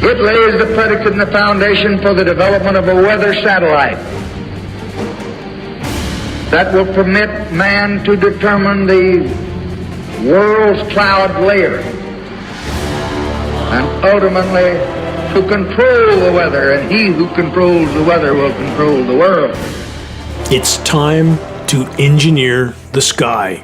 It lays the predicate and the foundation for the development of a weather satellite that will permit man to determine the world's cloud layer and ultimately to control the weather, and he who controls the weather will control the world. It's time to engineer the sky.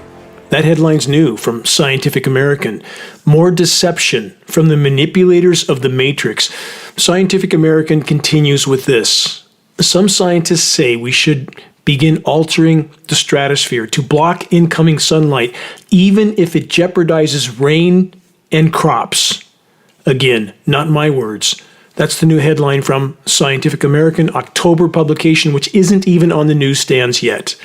That headline's new from Scientific American. More deception from the manipulators of the Matrix. Scientific American continues with this. Some scientists say we should begin altering the stratosphere to block incoming sunlight, even if it jeopardizes rain and crops. Again, not my words. That's the new headline from Scientific American, October publication, which isn't even on the newsstands yet.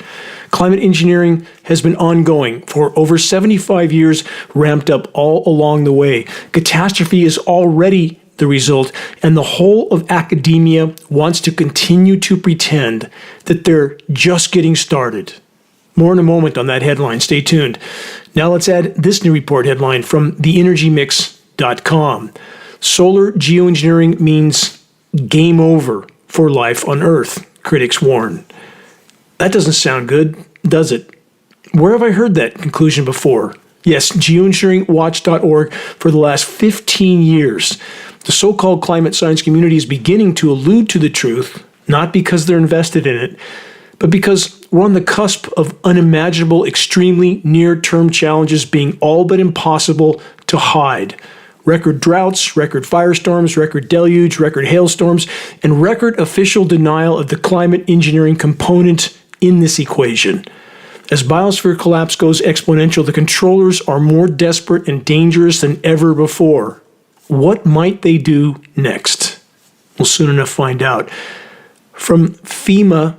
Climate engineering has been ongoing for over 75 years, ramped up all along the way. Catastrophe is already the result, and the whole of academia wants to continue to pretend that they're just getting started. More in a moment on that headline. Stay tuned. Now let's add this new report headline from theenergymix.com. Solar geoengineering means game over for life on Earth, critics warn. That doesn't sound good, does it? Where have I heard that conclusion before? Yes, geoengineeringwatch.org for the last 15 years. The so-called climate science community is beginning to allude to the truth, not because they're invested in it, but because we're on the cusp of unimaginable, extremely near-term challenges being all but impossible to hide. Record droughts, record firestorms, record deluge, record hailstorms, and record official denial of the climate engineering component in this equation. As biosphere collapse goes exponential, the controllers are more desperate and dangerous than ever before. What might they do next? We'll soon enough find out. From FEMA.gov,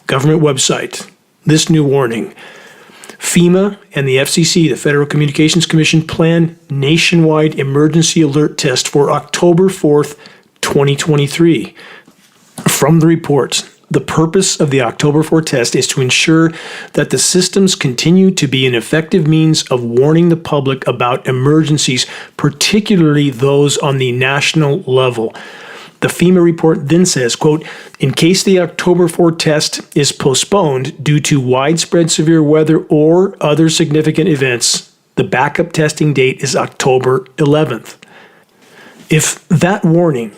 government website, this new warning. FEMA and the FCC, the Federal Communications Commission, plan nationwide emergency alert test for October 4th, 2023. From the report, the purpose of the October 4 test is to ensure that the systems continue to be an effective means of warning the public about emergencies, particularly those on the national level. The FEMA report then says, quote, in case the October 4 test is postponed due to widespread severe weather or other significant events, the backup testing date is October 11th. If that warning,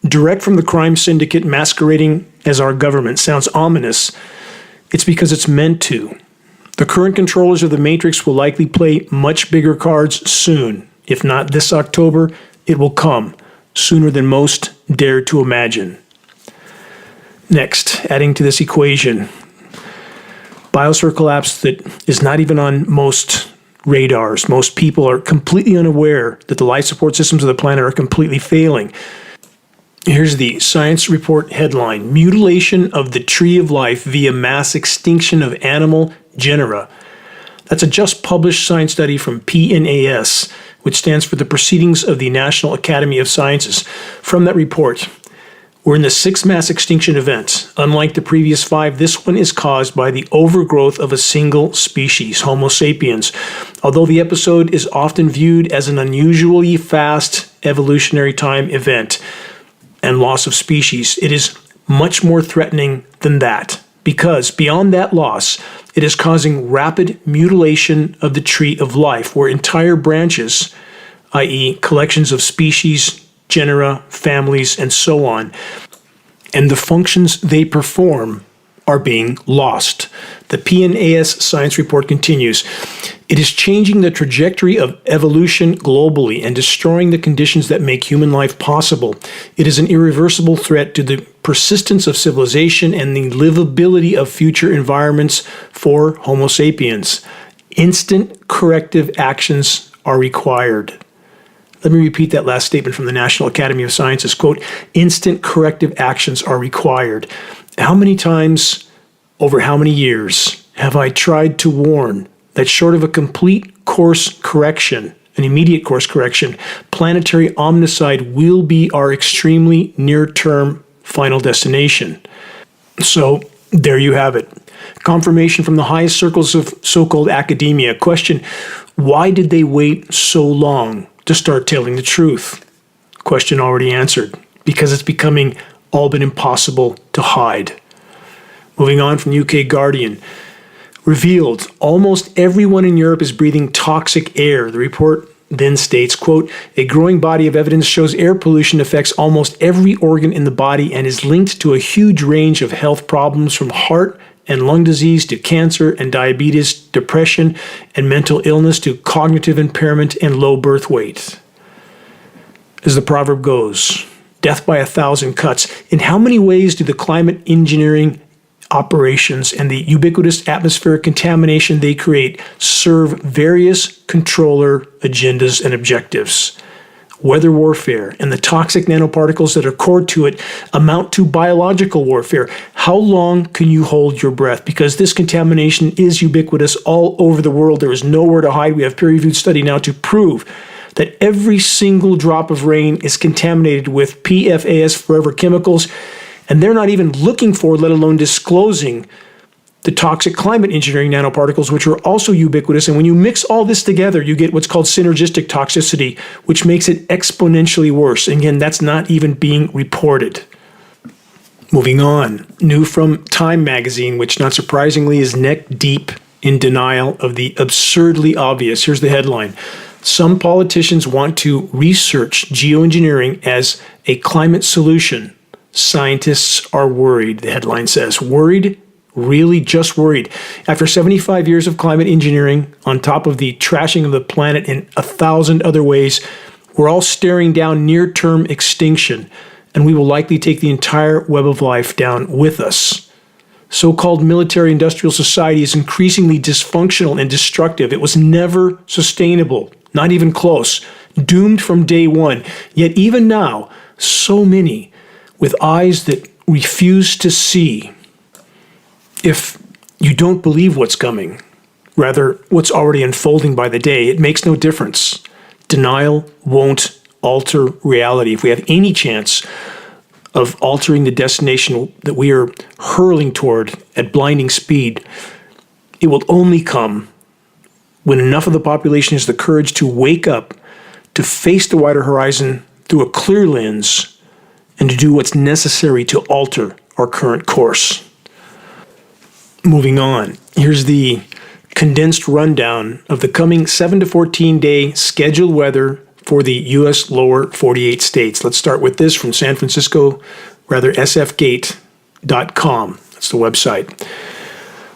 direct from the crime syndicate masquerading as our government, sounds ominous, it's because it's meant to. The current controllers of the Matrix will likely play much bigger cards soon. If not this October, it will come sooner than most dare to imagine. Next, adding to this equation, biosphere collapse that is not even on most radars. Most people are completely unaware that the life support systems of the planet are completely failing. Here's the science report headline: Mutilation of the tree of life via mass extinction of animal genera. That's a just published science study from PNAS, which stands for the Proceedings of the National Academy of Sciences. From that report, we're in the sixth mass extinction event. Unlike the previous five, this one is caused by the overgrowth of a single species, Homo sapiens. Although the episode is often viewed as an unusually fast evolutionary time event and loss of species, it is much more threatening than that, because beyond that loss, it is causing rapid mutilation of the tree of life, where entire branches, i.e. collections of species, genera, families, and so on, and the functions they perform are being lost. The PNAS science report continues. It is changing the trajectory of evolution globally and destroying the conditions that make human life possible. It is an irreversible threat to the persistence of civilization and the livability of future environments for Homo sapiens. Instant corrective actions are required. Let me repeat that last statement from the National Academy of Sciences. Quote, instant corrective actions are required. How many times, over how many years, have I tried to warn that short of a complete course correction, an immediate course correction, planetary omnicide will be our extremely near-term final destination? So, there you have it. Confirmation from the highest circles of so-called academia. Question, why did they wait so long to start telling the truth? Question already answered, because it's becoming all but impossible to hide. Moving on from UK Guardian. Revealed, almost everyone in Europe is breathing toxic air. The report then states, quote, a growing body of evidence shows air pollution affects almost every organ in the body and is linked to a huge range of health problems from heart and lung disease to cancer and diabetes, depression and mental illness to cognitive impairment and low birth weight. As the proverb goes, death by 1,000 cuts. In how many ways do the climate engineering operations and the ubiquitous atmospheric contamination they create serve various controller agendas and objectives? Weather warfare and the toxic nanoparticles that are core to it amount to biological warfare. How long can you hold your breath? Because this contamination is ubiquitous all over the world. There is nowhere to hide. We have peer-reviewed study now to prove that every single drop of rain is contaminated with PFAS, forever chemicals, and they're not even looking for, let alone disclosing, the toxic climate engineering nanoparticles, which are also ubiquitous. And when you mix all this together, you get what's called synergistic toxicity, which makes it exponentially worse. And again, that's not even being reported. Moving on, new from Time magazine, which not surprisingly is neck deep in denial of the absurdly obvious. Here's the headline. Some politicians want to research geoengineering as a climate solution. Scientists are worried, the headline says. Worried? Really just worried. After 75 years of climate engineering, on top of the trashing of the planet in 1,000 other ways, we're all staring down near-term extinction, and we will likely take the entire web of life down with us. So-called military-industrial society is increasingly dysfunctional and destructive. It was never sustainable, not even close, doomed from day one. Yet even now, so many with eyes that refuse to see. If you don't believe what's coming, rather what's already unfolding by the day, it makes no difference. Denial won't alter reality. If we have any chance of altering the destination that we are hurling toward at blinding speed, it will only come when enough of the population has the courage to wake up, to face the wider horizon through a clear lens, and to do what's necessary to alter our current course. Moving on, here's the condensed rundown of the coming 7 to 14 day scheduled weather for the U.S. lower 48 states. Let's start with this from San Francisco, sfgate.com. That's the website.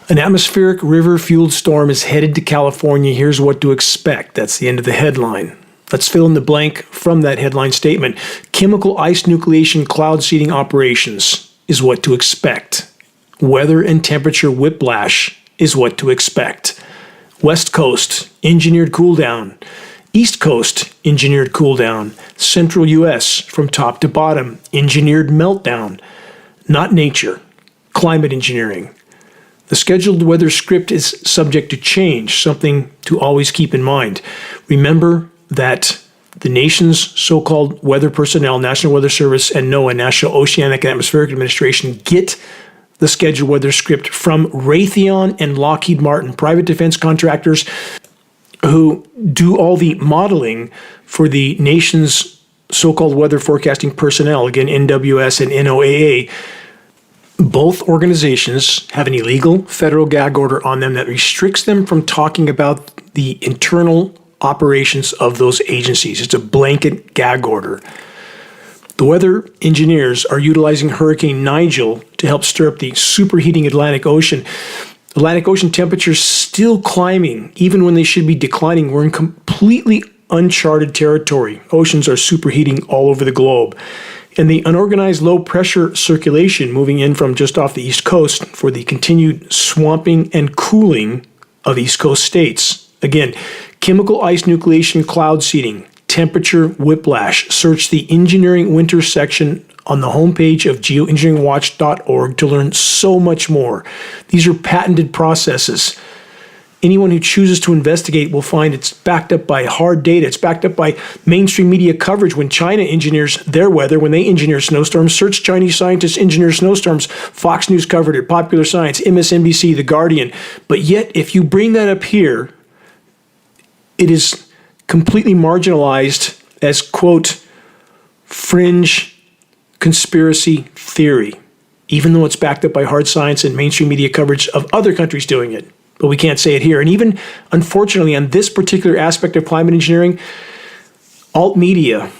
An atmospheric river-fueled storm is headed to California. Here's what to expect. That's the end of the headline. Let's fill in the blank from that headline statement. Chemical ice nucleation cloud seeding operations is what to expect. Weather and temperature whiplash is what to expect. West Coast, engineered cool down. East Coast, engineered cool down. Central U.S., from top to bottom, engineered meltdown. Not nature, climate engineering. The scheduled weather script is subject to change, something to always keep in mind. Remember that the nation's so-called weather personnel, National Weather Service and NOAA, National Oceanic and Atmospheric Administration, get the scheduled weather script from Raytheon and Lockheed Martin, private defense contractors who do all the modeling for the nation's so-called weather forecasting personnel, again, NWS and NOAA. Both organizations have an illegal federal gag order on them that restricts them from talking about the internal operations of those agencies. It's a blanket gag order. The weather engineers are utilizing Hurricane Nigel to help stir up the superheating Atlantic Ocean. Atlantic Ocean temperatures still climbing, even when they should be declining. We're in completely uncharted territory. Oceans are superheating all over the globe. And the unorganized low-pressure circulation moving in from just off the East Coast for the continued swamping and cooling of East Coast states. Again, chemical ice nucleation cloud seeding, temperature whiplash. Search the engineering winter section on the homepage of geoengineeringwatch.org to learn so much more. These are patented processes. Anyone who chooses to investigate will find it's backed up by hard data. It's backed up by mainstream media coverage. When China engineers their weather, when they engineer snowstorms, search Chinese scientists engineer snowstorms. Fox News covered it, Popular Science, MSNBC, The Guardian. But yet, if you bring that up here, it is completely marginalized as, quote, fringe conspiracy theory, even though it's backed up by hard science and mainstream media coverage of other countries doing it. But we can't say it here. And even, unfortunately, on this particular aspect of climate engineering, alt media,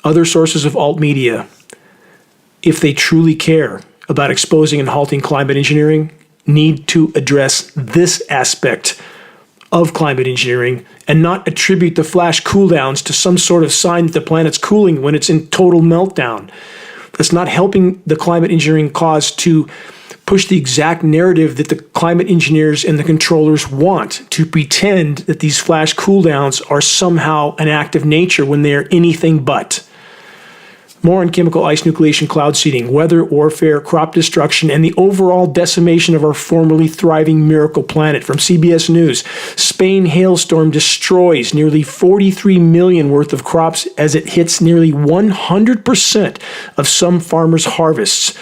other sources of alt media, if they truly care about exposing and halting climate engineering, need to address this aspect of climate engineering and not attribute the flash cooldowns to some sort of sign that the planet's cooling when it's in total meltdown. That's not helping the climate engineering cause to push the exact narrative that the climate engineers and the controllers want, to pretend that these flash cooldowns are somehow an act of nature when they are anything but. More on chemical ice nucleation, cloud seeding, weather warfare, crop destruction, and the overall decimation of our formerly thriving miracle planet. From CBS News, Spain hailstorm destroys nearly 43 million worth of crops as it hits nearly 100% of some farmers' harvests.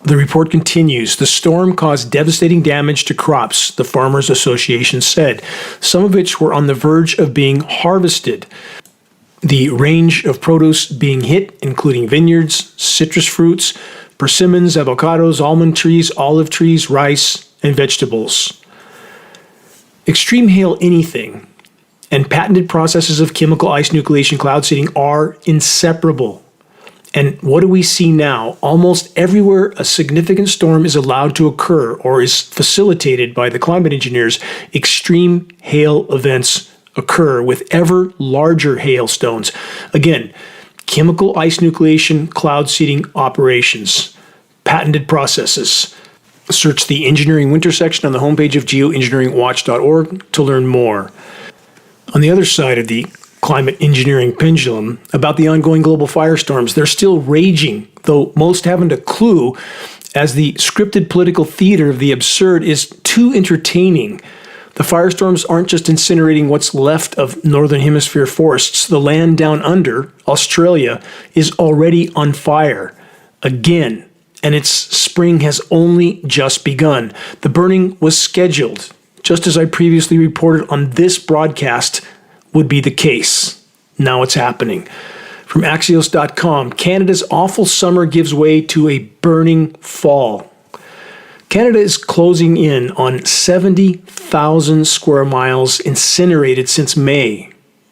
The report continues. The storm caused devastating damage to crops, the Farmers Association said, some of which were on the verge of being harvested. The range of produce being hit, including vineyards, citrus fruits, persimmons, avocados, almond trees, olive trees, rice, and vegetables. Extreme hail anything and patented processes of chemical ice nucleation cloud seeding are inseparable. And what do we see now? Almost everywhere a significant storm is allowed to occur or is facilitated by the climate engineers, extreme hail events occur with ever larger hailstones. Again, chemical ice nucleation cloud seeding operations, patented processes. Search the engineering winter section on the homepage of geoengineeringwatch.org to learn more. On the other side of the climate engineering pendulum, about the ongoing global firestorms, they're still raging, though most haven't a clue, as the scripted political theater of the absurd is too entertaining. The firestorms aren't just incinerating what's left of Northern Hemisphere forests. The land down under, Australia, is already on fire again, and its spring has only just begun. The burning was scheduled, just as I previously reported on this broadcast would be the case. Now it's happening. From Axios.com, Canada's awful summer gives way to a burning fall. Canada is closing in on 70,000 square miles incinerated since May,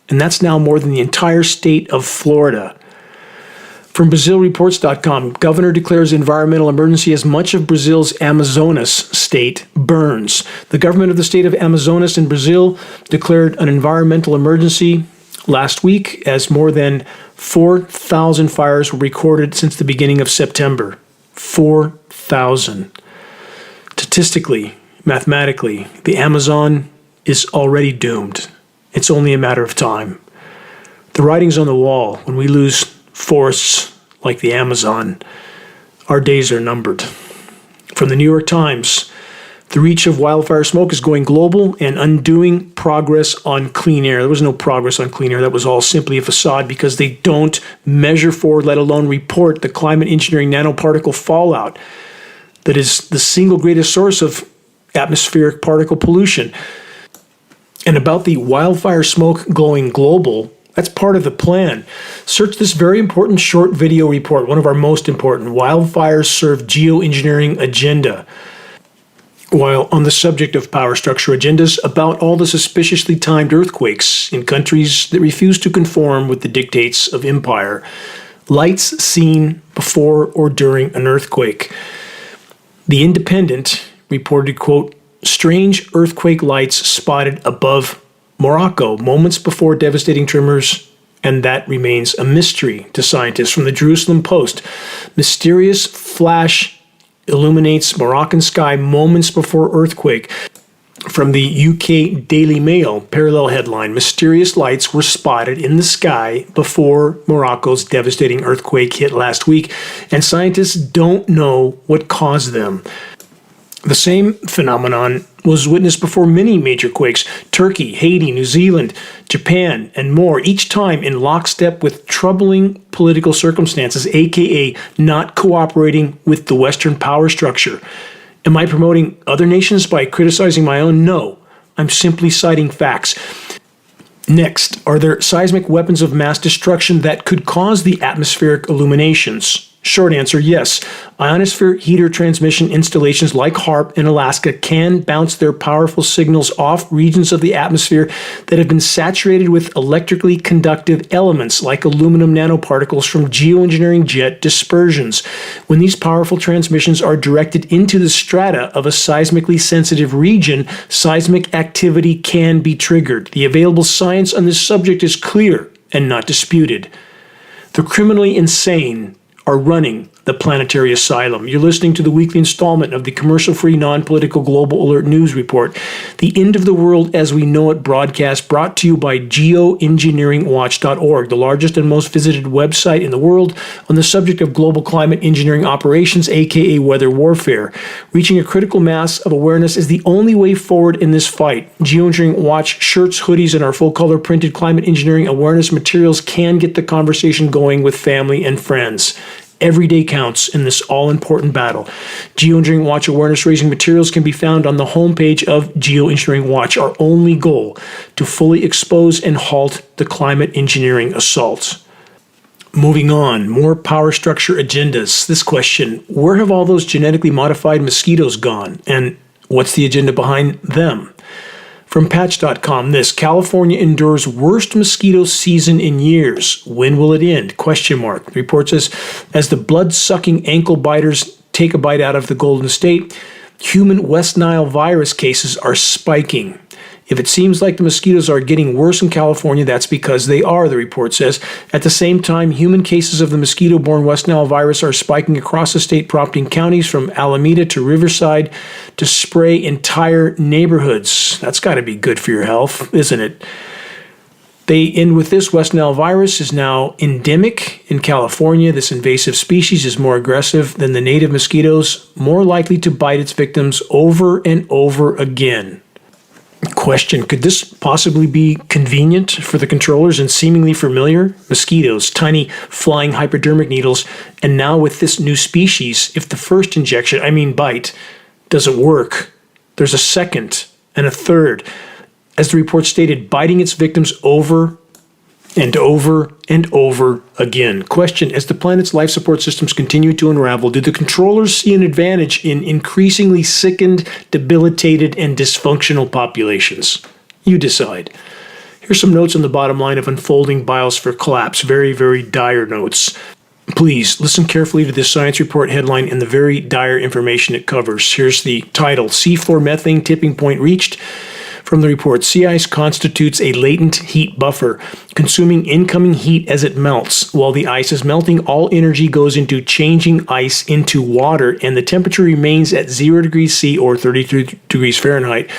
and that's now more than the entire state of Florida. From BrazilReports.com, governor declares environmental emergency as much of Brazil's Amazonas state burns. The government of the state of Amazonas in Brazil declared an environmental emergency last week as more than 4,000 fires were recorded since the beginning of September. 4,000. Statistically, mathematically, the Amazon is already doomed. It's only a matter of time. The writing's on the wall. When we lose forests like the Amazon, our days are numbered. From the New York Times, the reach of wildfire smoke is going global and undoing progress on clean air. There was no progress on clean air. That was all simply a facade because they don't measure for, let alone report, the climate engineering nanoparticle fallout that is the single greatest source of atmospheric particle pollution. And about the wildfire smoke going global, that's part of the plan. Search this very important short video report, one of our most important, Wildfires Serve Geoengineering Agenda. While on the subject of power structure agendas, about all the suspiciously timed earthquakes in countries that refuse to conform with the dictates of empire. Lights seen before or during an earthquake. The Independent reported, quote, strange earthquake lights spotted above Morocco moments before devastating tremors, and that remains a mystery to scientists. From the Jerusalem Post, mysterious flash illuminates Moroccan sky moments before earthquake. From the UK Daily Mail, parallel headline, mysterious lights were spotted in the sky before Morocco's devastating earthquake hit last week, and scientists don't know what caused them. The same phenomenon was witnessed before many major quakes: Turkey, Haiti, New Zealand, Japan, and more, each time in lockstep with troubling political circumstances, aka not cooperating with the Western power structure. Am I promoting other nations by criticizing my own? No, I'm simply citing facts. Next, are there seismic weapons of mass destruction that could cause the atmospheric illuminations? Short answer, yes. Ionosphere heater transmission installations like HAARP in Alaska can bounce their powerful signals off regions of the atmosphere that have been saturated with electrically conductive elements like aluminum nanoparticles from geoengineering jet dispersions. When these powerful transmissions are directed into the strata of a seismically sensitive region, seismic activity can be triggered. The available science on this subject is clear and not disputed. The criminally insane are running the planetary asylum. You're listening to the weekly installment of the commercial-free, non-political Global Alert News Report, the end of the world as we know it broadcast, brought to you by Geoengineeringwatch.org, the largest and most visited website in the world on the subject of global climate engineering operations, aka weather warfare. Reaching a critical mass of awareness is the only way forward in this fight. Geoengineering Watch shirts, hoodies, and our full-color printed climate engineering awareness materials can get the conversation going with family and friends. Every day counts in this all-important battle. Geoengineering Watch awareness-raising materials can be found on the homepage of Geoengineering Watch. Our only goal, to fully expose and halt the climate engineering assault. Moving on, more power structure agendas. This question, where have all those genetically modified mosquitoes gone? And what's the agenda behind them? From Patch.com, this, California endures worst mosquito season in years. When will it end? Question mark. The report says, as the blood-sucking ankle biters take a bite out of the Golden State, human West Nile virus cases are spiking. If it seems like the mosquitoes are getting worse in California, that's because they are, the report says. At the same time, human cases of the mosquito-borne West Nile virus are spiking across the state, prompting counties from Alameda to Riverside to spray entire neighborhoods. That's got to be good for your health, isn't it? They end with this, West Nile virus is now endemic in California. This invasive species is more aggressive than the native mosquitoes, more likely to bite its victims over and over again. Question, could this possibly be convenient for the controllers and seemingly familiar? Mosquitoes, tiny flying hypodermic needles, and now with this new species, if the first injection, bite, doesn't work, there's a second and a third. As the report stated, biting its victims over and over and over again. Question, as the planet's life support systems continue to unravel, do the controllers see an advantage in increasingly sickened, debilitated, and dysfunctional populations? You decide. Here's some notes on the bottom line of unfolding biosphere collapse. Very, very dire notes. Please listen carefully to this science report headline and the very dire information it covers. Here's the title, Seafloor Methane Tipping Point Reached. From the report, sea ice constitutes a latent heat buffer, consuming incoming heat as it melts. While the ice is melting, all energy goes into changing ice into water, and the temperature remains at 0 degrees C or 33 degrees Fahrenheit.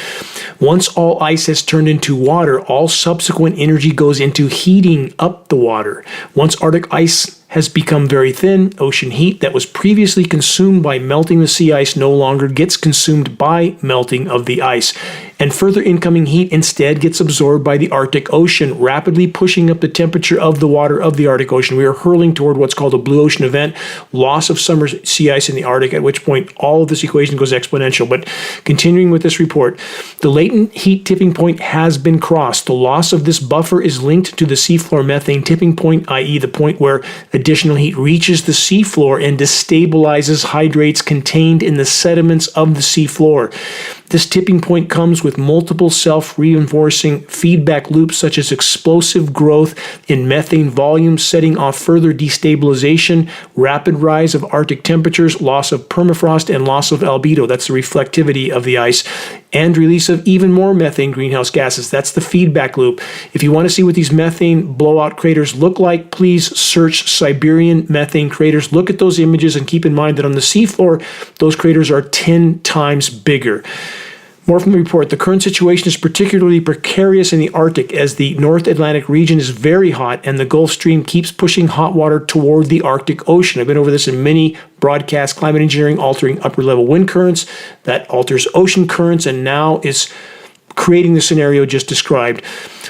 Once all ice has turned into water, all subsequent energy goes into heating up the water. Once Arctic ice has become very thin, ocean heat that was previously consumed by melting the sea ice no longer gets consumed by melting of the ice, and further incoming heat instead gets absorbed by the Arctic Ocean, rapidly pushing up the temperature of the water of the Arctic Ocean. We are hurling toward what's called a blue ocean event, loss of summer sea ice in the Arctic, at which point all of this equation goes exponential. But continuing with this report, the latent heat tipping point has been crossed. The loss of this buffer is linked to the seafloor methane tipping point, i.e. the point where additional heat reaches the seafloor and destabilizes hydrates contained in the sediments of the seafloor. This tipping point comes with multiple self-reinforcing feedback loops such as explosive growth in methane volume, setting off further destabilization, rapid rise of Arctic temperatures, loss of permafrost, and loss of albedo. That's the reflectivity of the ice, and release of even more methane greenhouse gases. That's the feedback loop. If you want to see what these methane blowout craters look like, please search Siberian methane craters. Look at those images and keep in mind that on the seafloor, those craters are 10 times bigger. More from the report, the current situation is particularly precarious in the Arctic as the North Atlantic region is very hot and the Gulf Stream keeps pushing hot water toward the Arctic Ocean. I've been over this in many broadcasts, climate engineering altering upper level wind currents, that alters ocean currents, and now is creating the scenario just described.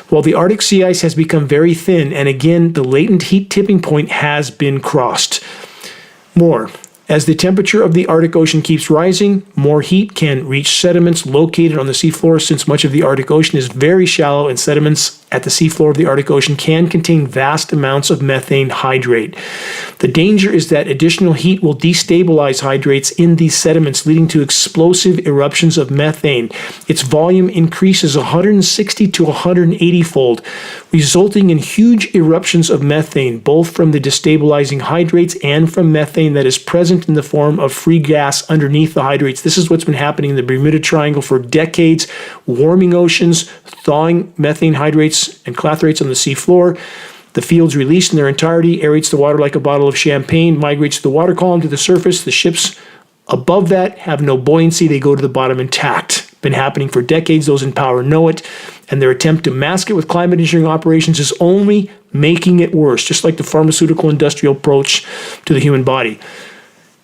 While the Arctic sea ice has become very thin, and again, the latent heat tipping point has been crossed. More. As the temperature of the Arctic Ocean keeps rising, more heat can reach sediments located on the seafloor since much of the Arctic Ocean is very shallow and sediments at the seafloor of the Arctic Ocean can contain vast amounts of methane hydrate. The danger is that additional heat will destabilize hydrates in these sediments, leading to explosive eruptions of methane. Its volume increases 160 to 180-fold, resulting in huge eruptions of methane, both from the destabilizing hydrates and from methane that is present in the form of free gas underneath the hydrates. This is what's been happening in the Bermuda Triangle for decades, warming oceans, thawing methane hydrates and clathrates on the seafloor. The field's released in their entirety, aerates the water like a bottle of champagne, migrates the water column to the surface. The ships above that have no buoyancy. They go to the bottom intact. Been happening for decades. Those in power know it. And their attempt to mask it with climate engineering operations is only making it worse, just like the pharmaceutical industrial approach to the human body.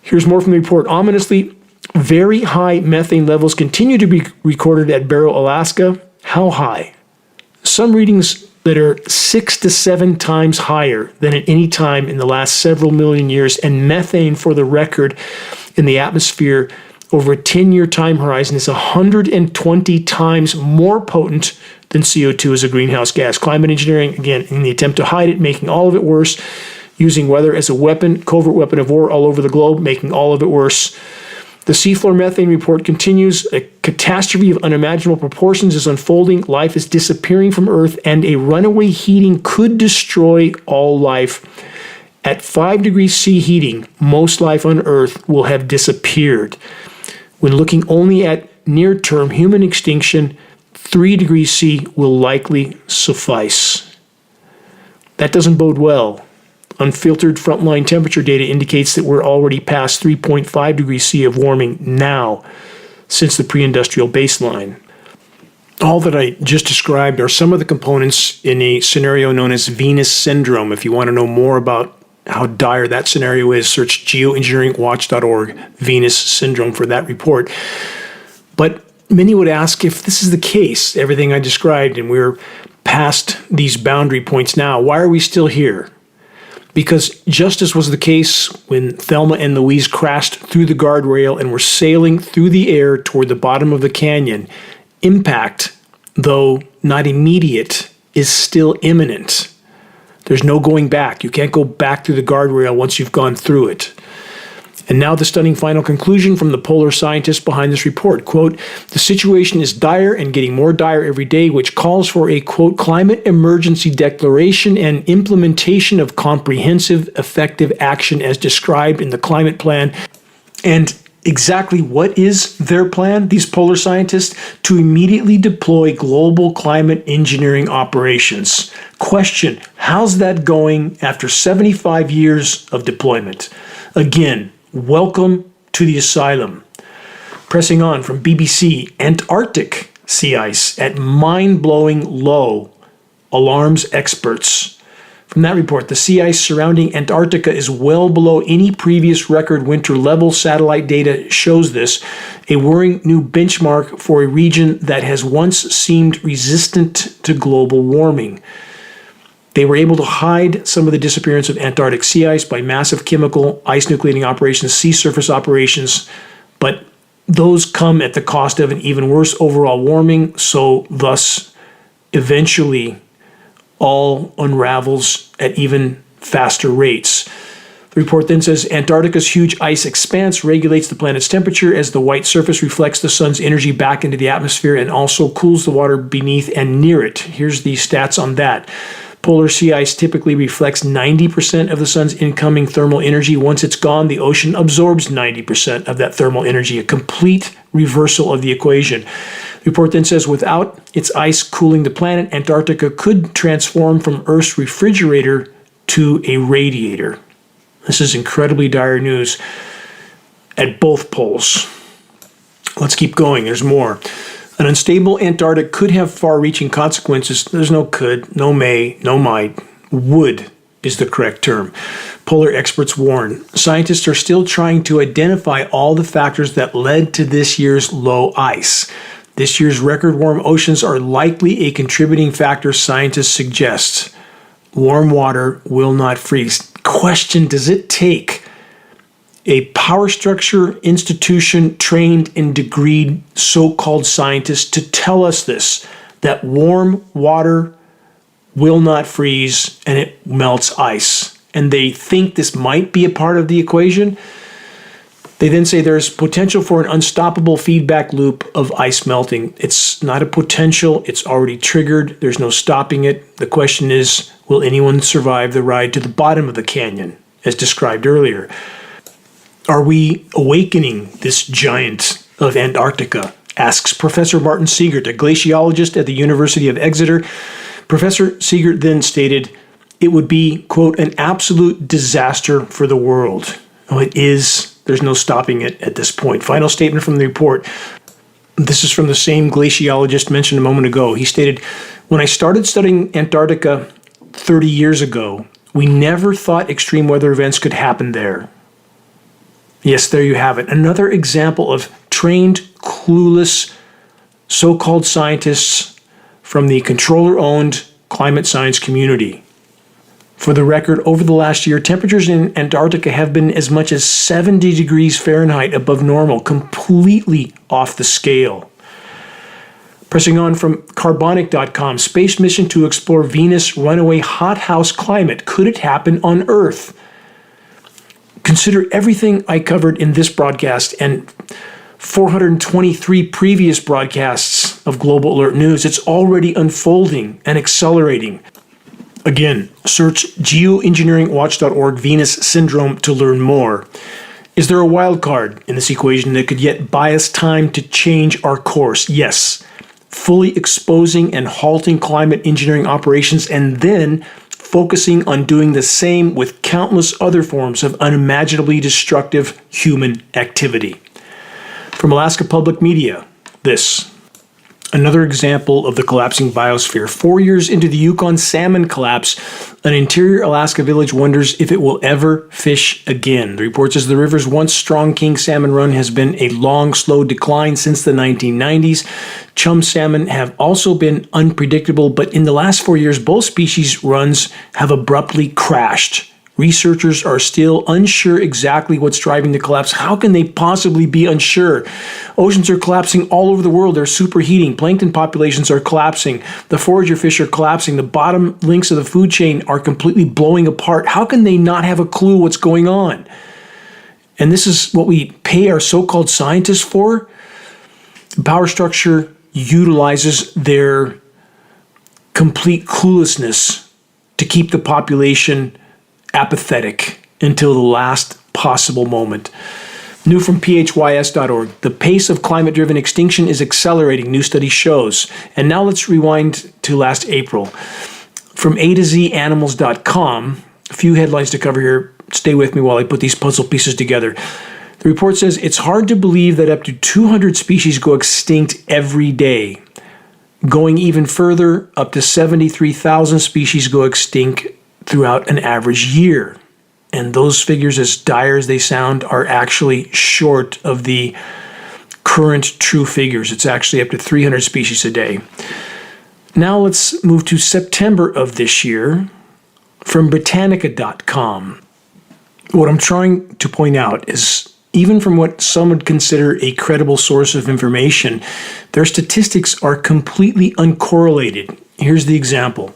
Here's more from the report. Ominously, very high methane levels continue to be recorded at Barrow, Alaska. How high? Some readings that are 6 to 7 times higher than at any time in the last several million years, and methane, for the record, in the atmosphere over a 10-year time horizon is 120 times more potent than CO2 as a greenhouse gas. Climate engineering, again, in the attempt to hide it, making all of it worse, using weather as a weapon, covert weapon of war all over the globe, making all of it worse. The seafloor methane report continues. A catastrophe of unimaginable proportions is unfolding. Life is disappearing from Earth, and a runaway heating could destroy all life. At 5 degrees C heating, most life on Earth will have disappeared. When looking only at near-term human extinction, 3 degrees C will likely suffice. That doesn't bode well. Unfiltered frontline temperature data indicates that we're already past 3.5 degrees C of warming now since the pre-industrial baseline. All that I just described are some of the components in a scenario known as Venus syndrome. If you want to know more about how dire that scenario is, search geoengineeringwatch.org, Venus syndrome, for that report. But many would ask, if this is the case, everything I described, and we're past these boundary points now, why are we still here? Because just as was the case when Thelma and Louise crashed through the guardrail and were sailing through the air toward the bottom of the canyon, impact, though not immediate, is still imminent. There's no going back. You can't go back through the guardrail once you've gone through it. And now the stunning final conclusion from the polar scientists behind this report. Quote, the situation is dire and getting more dire every day, which calls for a, quote, climate emergency declaration and implementation of comprehensive, effective action as described in the climate plan. And exactly what is their plan, these polar scientists? To immediately deploy global climate engineering operations. Question, how's that going after 75 years of deployment? Again, welcome to the asylum. Pressing on from BBC, Antarctic sea ice at mind-blowing low alarms experts. From that report, the sea ice surrounding Antarctica is well below any previous record winter level. Satellite data shows this, a worrying new benchmark for a region that has once seemed resistant to global warming. They were able to hide some of the disappearance of Antarctic sea ice by massive chemical ice nucleating operations, sea surface operations, but those come at the cost of an even worse overall warming, so thus eventually all unravels at even faster rates. The report then says Antarctica's huge ice expanse regulates the planet's temperature as the white surface reflects the sun's energy back into the atmosphere and also cools the water beneath and near it. Here's the stats on that. Polar sea ice typically reflects 90% of the sun's incoming thermal energy. Once it's gone, the ocean absorbs 90% of that thermal energy, a complete reversal of the equation. The report then says without its ice cooling the planet, Antarctica could transform from Earth's refrigerator to a radiator. This is incredibly dire news at both poles. Let's keep going. There's more. An unstable Antarctic could have far-reaching consequences. There's no could, no may, no might. Would is the correct term. Polar experts warn. Scientists are still trying to identify all the factors that led to this year's low ice. This year's record warm oceans are likely a contributing factor, scientists suggest. Warm water will not freeze. Question, does it take a power structure institution trained and degreed so-called scientists to tell us this, that warm water will not freeze and it melts ice. And they think this might be a part of the equation. They then say there's potential for an unstoppable feedback loop of ice melting. It's not a potential, it's already triggered. There's no stopping it. The question is, will anyone survive the ride to the bottom of the canyon, as described earlier? Are we awakening this giant of Antarctica? Asks Professor Martin Siegert, a glaciologist at the University of Exeter. Professor Siegert then stated, it would be, quote, an absolute disaster for the world. Oh, it is. There's no stopping it at this point. Final statement from the report. This is from the same glaciologist mentioned a moment ago. He stated, when I started studying Antarctica 30 years ago, we never thought extreme weather events could happen there. Yes, there you have it. Another example of trained, clueless, so-called scientists from the controller-owned climate science community. For the record, over the last year, temperatures in Antarctica have been as much as 70 degrees Fahrenheit above normal, completely off the scale. Pressing on from carbonic.com, space mission to explore Venus runaway hothouse climate. Could it happen on Earth? Consider everything I covered in this broadcast and 423 previous broadcasts of Global Alert News. It's already unfolding and accelerating. Again, search geoengineeringwatch.org Venus Syndrome to learn more. Is there a wild card in this equation that could yet buy us time to change our course? Yes. Fully exposing and halting climate engineering operations and then focusing on doing the same with countless other forms of unimaginably destructive human activity. From Alaska Public Media, this. Another example of the collapsing biosphere. 4 years into the Yukon salmon collapse, an interior Alaska village wonders if it will ever fish again. The report says the river's once strong king salmon run has been a long, slow decline since the 1990s. Chum salmon have also been unpredictable, but in the last 4 years, both species runs have abruptly crashed. Researchers are still unsure exactly what's driving the collapse. How can they possibly be unsure? Oceans are collapsing all over the world. They're superheating. Plankton populations are collapsing. The forager fish are collapsing. The bottom links of the food chain are completely blowing apart. How can they not have a clue what's going on? And this is what we pay our so-called scientists for. The power structure utilizes their complete cluelessness to keep the population apathetic until the last possible moment. New from phys.org. The pace of climate-driven extinction is accelerating, new study shows. And now let's rewind to last April. From A to Z animals.com, a few headlines to cover here. Stay with me while I put these puzzle pieces together. The report says it's hard to believe that up to 200 species go extinct every day. Going even further, up to 73,000 species go extinct throughout an average year. And those figures, as dire as they sound, are actually short of the current true figures. It's actually up to 300 species a day. Now let's move to September of this year from Britannica.com. What I'm trying to point out is, even from what some would consider a credible source of information, their statistics are completely uncorrelated. Here's the example.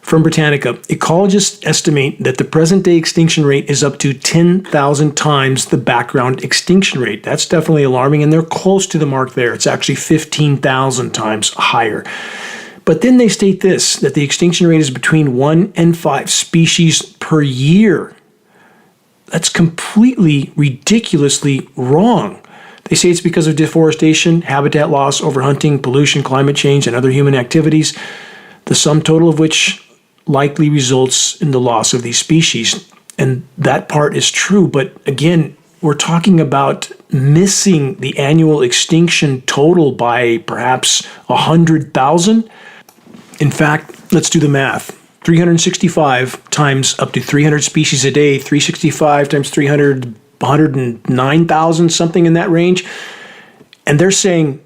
From Britannica, ecologists estimate that the present-day extinction rate is up to 10,000 times the background extinction rate. That's definitely alarming, and they're close to the mark there. It's actually 15,000 times higher. But then they state this, that the extinction rate is between 1 and 5 species per year. That's completely, ridiculously wrong. They say it's because of deforestation, habitat loss, overhunting, pollution, climate change, and other human activities, the sum total of which likely results in the loss of these species. And that part is true, but again, we're talking about missing the annual extinction total by perhaps 100,000. In fact, let's do the math. 365 times up to 300 species a day, 365 times 300, 109,000, something in that range. And they're saying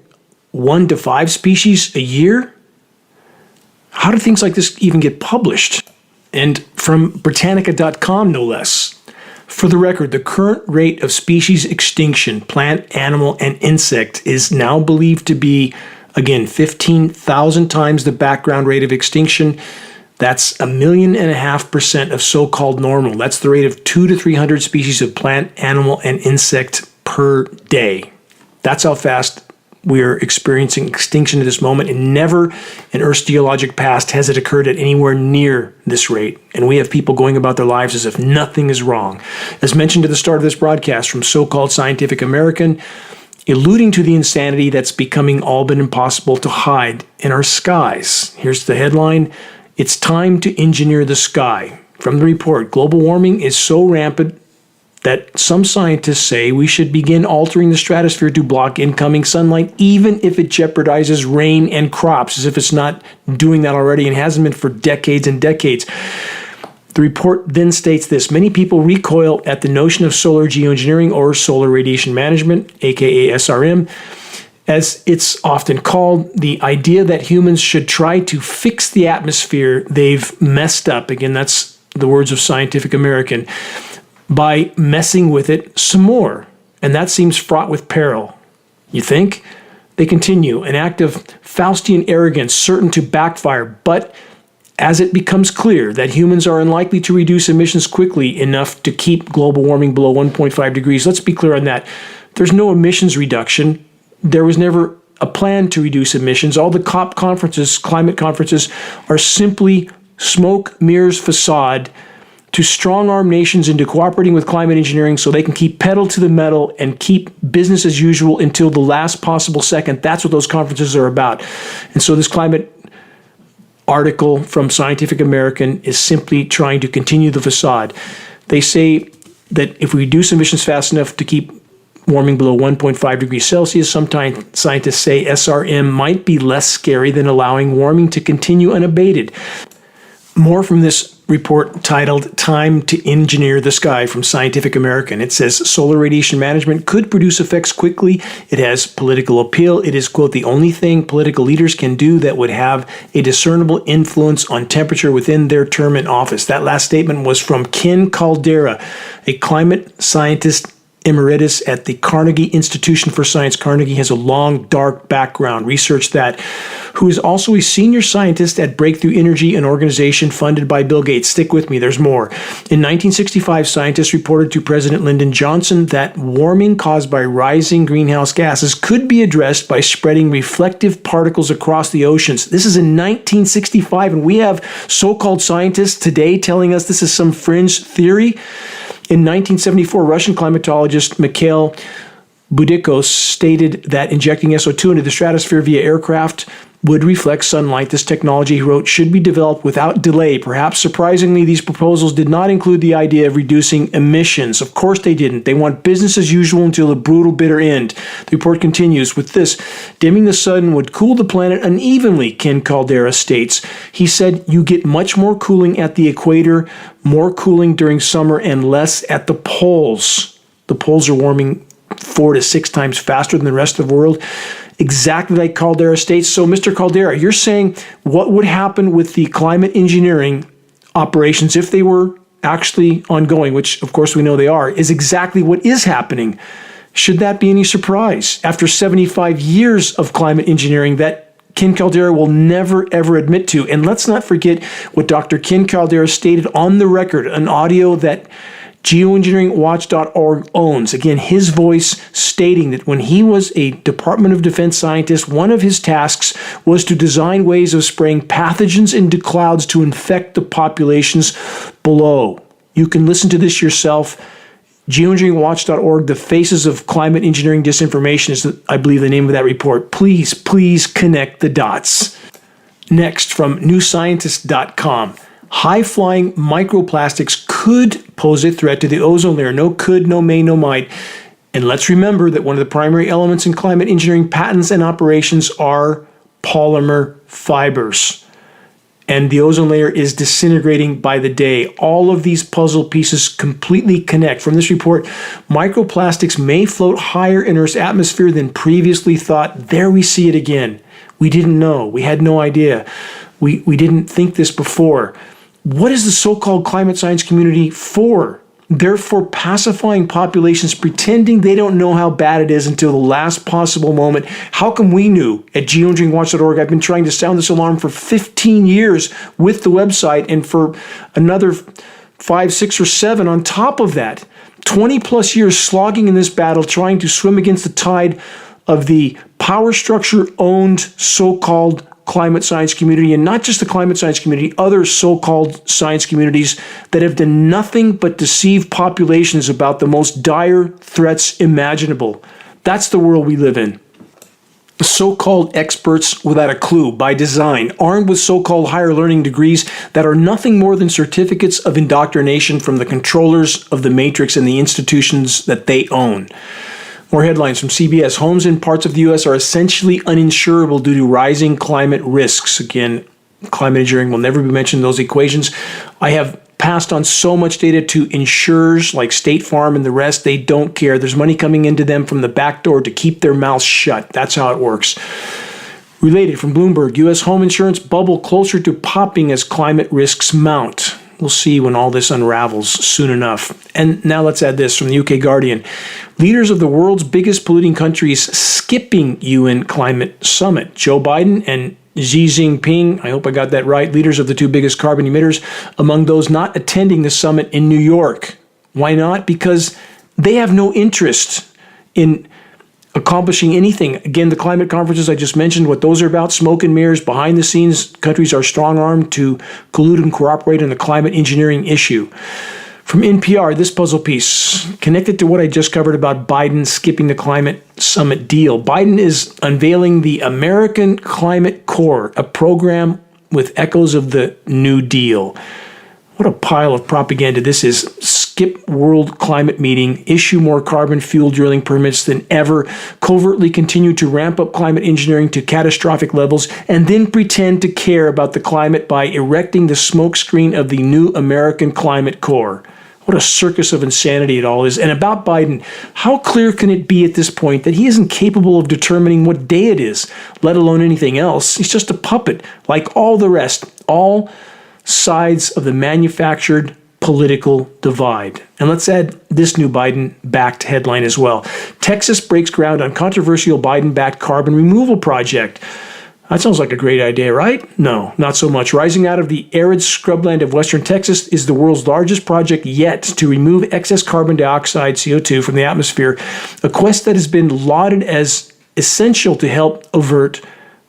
1 to 5 species a year? How do things like this even get published? And from Britannica.com, no less. For the record, the current rate of species extinction, plant, animal, and insect, is now believed to be, again, 15,000 times the background rate of extinction, That's 1.5 million% of so-called normal. That's the rate of 200 to 300 species of plant, animal, and insect per day. That's how fast we are experiencing extinction at this moment, and never in Earth's geologic past has it occurred at anywhere near this rate. And we have people going about their lives as if nothing is wrong. As mentioned at the start of this broadcast from so-called Scientific American, alluding to the insanity that's becoming all but impossible to hide in our skies. Here's the headline: "It's time to engineer the sky." From the report, global warming is so rampant that some scientists say we should begin altering the stratosphere to block incoming sunlight, even if it jeopardizes rain and crops, as if it's not doing that already and hasn't been for decades and decades. The report then states this: many people recoil at the notion of solar geoengineering, or solar radiation management, aka SRM, as it's often called, the idea that humans should try to fix the atmosphere they've messed up. Again, that's the words of Scientific American, by messing with it some more. And that seems fraught with peril. You think? They continue, an act of Faustian arrogance certain to backfire, but as it becomes clear that humans are unlikely to reduce emissions quickly enough to keep global warming below 1.5 degrees, let's be clear on that. There's no emissions reduction. There was never a plan to reduce emissions. All the COP conferences, climate conferences, are simply smoke, mirrors, facade to strong-arm nations into cooperating with climate engineering so they can keep pedal to the metal and keep business as usual until the last possible second. That's what those conferences are about. And so this climate article from Scientific American is simply trying to continue the facade. They say that if we reduce emissions fast enough to keep warming below 1.5 degrees Celsius, sometimes scientists say SRM might be less scary than allowing warming to continue unabated. More from this report titled "Time to Engineer the Sky" from Scientific American. It says solar radiation management could produce effects quickly. It has political appeal. It is, quote, the only thing political leaders can do that would have a discernible influence on temperature within their term in office. That last statement was from Ken Caldera, a climate scientist emeritus at the Carnegie Institution for Science. Carnegie has a long, dark background, research that, who is also a senior scientist at Breakthrough Energy, an organization funded by Bill Gates. Stick with me, there's more. In 1965, scientists reported to President Lyndon Johnson that warming caused by rising greenhouse gases could be addressed by spreading reflective particles across the oceans. This is in 1965, and we have so-called scientists today telling us this is some fringe theory. In 1974, Russian climatologist Mikhail Budikos stated that injecting SO2 into the stratosphere via aircraft would reflect sunlight. This technology, he wrote, should be developed without delay. Perhaps surprisingly, these proposals did not include the idea of reducing emissions. Of course they didn't. They want business as usual until the brutal, bitter end. The report continues with this: dimming the sun would cool the planet unevenly, Ken Caldera states. He said you get much more cooling at the equator, more cooling during summer, and less at the poles. The poles are warming 4 to 6 times faster than the rest of the world. Exactly like Caldera states. So, Mr. Caldera, you're saying what would happen with the climate engineering operations if they were actually ongoing, which of course we know they are, is exactly what is happening. Should that be any surprise? After 75 years of climate engineering that Ken Caldera will never, ever admit to. And let's not forget what Dr. Ken Caldera stated on the record, an audio that Geoengineeringwatch.org owns. Again, his voice stating that when he was a Department of Defense scientist, one of his tasks was to design ways of spraying pathogens into clouds to infect the populations below. You can listen to this yourself. Geoengineeringwatch.org, The Faces of Climate Engineering Disinformation is, I believe, the name of that report. Please, please connect the dots. Next, from newscientist.com. High-flying microplastics could pose a threat to the ozone layer. No could, no may, no might. And let's remember that one of the primary elements in climate engineering patents and operations are polymer fibers. And the ozone layer is disintegrating by the day. All of these puzzle pieces completely connect. From this report, microplastics may float higher in Earth's atmosphere than previously thought. There we see it again. We didn't know. We had no idea. We didn't think this before. What is the so-called climate science community for? therefore pacifying populations, pretending they don't know how bad it is until the last possible moment. How come we knew at geoengineeringwatch.org? I've been trying to sound this alarm for 15 years with the website, and for another 5, 6, or 7 on top of that. 20 plus years slogging in this battle, trying to swim against the tide of the power structure owned so-called climate science community, and not just the climate science community, other so-called science communities that have done nothing but deceive populations about the most dire threats imaginable. That's the world we live in. So-called experts without a clue by design, armed with so-called higher learning degrees that are nothing more than certificates of indoctrination from the controllers of the matrix and the institutions that they own. More headlines from CBS. Homes in parts of the U.S. are essentially uninsurable due to rising climate risks. Again, climate engineering will never be mentioned in those equations. I have passed on so much data to insurers like State Farm and the rest. They don't care. There's money coming into them from the back door to keep their mouths shut. That's how it works. Related from Bloomberg, U.S. home insurance bubble closer to popping as climate risks mount. We'll see when all this unravels soon enough. And now let's add this from the UK Guardian. Leaders of the world's biggest polluting countries skipping UN climate summit. Joe Biden and Xi Jinping, I hope I got that right, leaders of the 2 biggest carbon emitters, among those not attending the summit in New York. Why not? Because they have no interest in accomplishing anything. Again, the climate conferences I just mentioned, what those are about, smoke and mirrors. Behind the scenes, countries are strong-armed to collude and cooperate on the climate engineering issue. From NPR, this puzzle piece, connected to what I just covered about Biden skipping the climate summit deal. Biden is unveiling the American Climate Corps, a program with echoes of the New Deal. What a pile of propaganda this is. Skip World Climate Meeting, issue more carbon fuel drilling permits than ever, covertly continue to ramp up climate engineering to catastrophic levels, and then pretend to care about the climate by erecting the smokescreen of the new American Climate Corps. What a circus of insanity it all is. And about Biden, how clear can it be at this point that he isn't capable of determining what day it is, let alone anything else? He's just a puppet, like all the rest, all sides of the manufactured political divide. And let's add this new Biden-backed headline as well. Texas breaks ground on controversial Biden-backed carbon removal project. That sounds like a great idea, right? No, not so much. Rising out of the arid scrubland of western Texas is the world's largest project yet to remove excess carbon dioxide, CO2, from the atmosphere, a quest that has been lauded as essential to help avert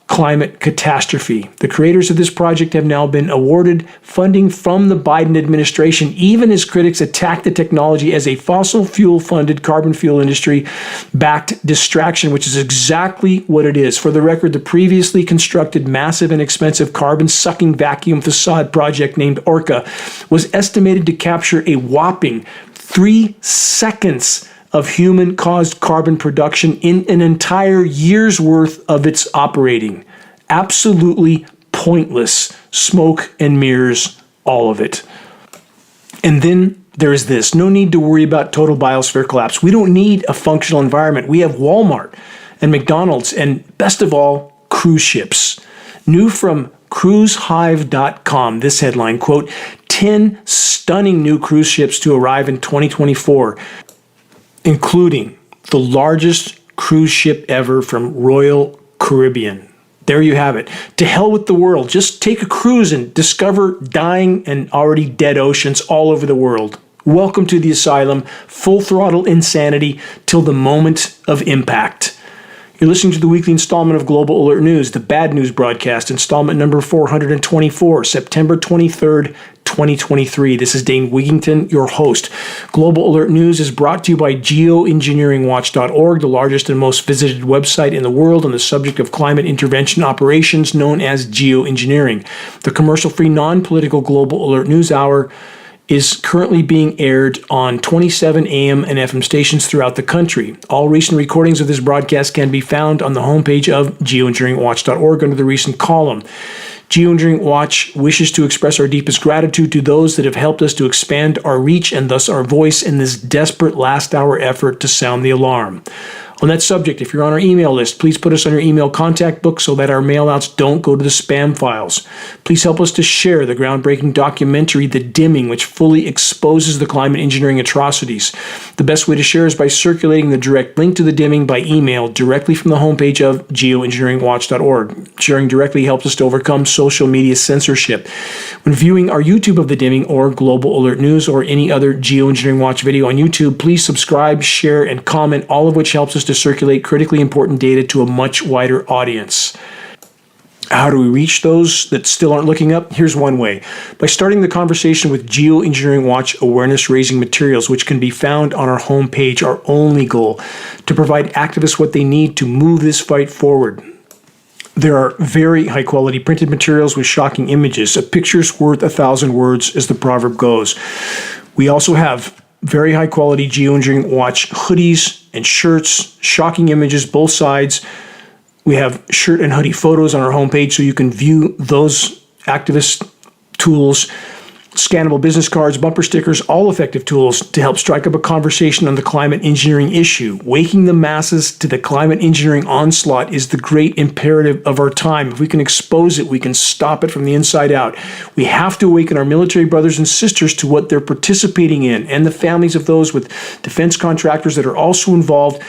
climate catastrophe. The creators of this project have now been awarded funding from the Biden administration, even as critics attack the technology as a fossil fuel-funded carbon fuel industry-backed distraction, which is exactly what it is. For the record, the previously constructed massive and expensive carbon-sucking vacuum facade project named Orca was estimated to capture a whopping 3 seconds of human-caused carbon production in an entire year's worth of its operating. Absolutely pointless. Smoke and mirrors, all of it. And then there is this. No need to worry about total biosphere collapse. We don't need a functional environment. We have Walmart and McDonald's and, best of all, cruise ships. New from cruisehive.com, this headline, quote, 10 stunning new cruise ships to arrive in 2024. Including the largest cruise ship ever from Royal Caribbean. There you have it. To hell with the world. Just take a cruise and discover dying and already dead oceans all over the world. Welcome to the asylum. Full throttle insanity till the moment of impact. You're listening to the weekly installment of Global Alert News, the Bad News broadcast, installment number 424, September 23rd, 2023. This is Dane Wigington, your host. Global Alert News is brought to you by Geoengineeringwatch.org, the largest and most visited website in the world on the subject of climate intervention operations known as geoengineering. The commercial-free, non-political Global Alert News Hour is currently being aired on 27 AM and FM stations throughout the country. All recent recordings of this broadcast can be found on the homepage of geoengineeringwatch.org under the recent column. Geoengineering Watch wishes to express our deepest gratitude to those that have helped us to expand our reach and thus our voice in this desperate last-hour effort to sound the alarm. On that subject, if you're on our email list, please put us on your email contact book so that our mailouts don't go to the spam files. Please help us to share the groundbreaking documentary, The Dimming, which fully exposes the climate engineering atrocities. The best way to share is by circulating the direct link to The Dimming by email directly from the homepage of geoengineeringwatch.org. Sharing directly helps us to overcome social media censorship. When viewing our YouTube of The Dimming or Global Alert News or any other Geoengineering Watch video on YouTube, please subscribe, share, and comment, all of which helps us to circulate critically important data to a much wider audience. How do we reach those that still aren't looking up? Here's one way. By starting the conversation with Geoengineering Watch awareness-raising materials, which can be found on our homepage. Our only goal, to provide activists what they need to move this fight forward. There are very high-quality printed materials with shocking images. A picture's worth 1,000 words, as the proverb goes. We also have very high-quality Geoengineering Watch hoodies and shirts, shocking images, both sides. We have shirt and hoodie photos on our homepage so you can view those activist tools, scannable business cards, bumper stickers, all effective tools to help strike up a conversation on the climate engineering issue. Waking the masses to the climate engineering onslaught is the great imperative of our time. If we can expose it, we can stop it from the inside out. We have to awaken our military brothers and sisters to what they're participating in, and the families of those with defense contractors that are also involved.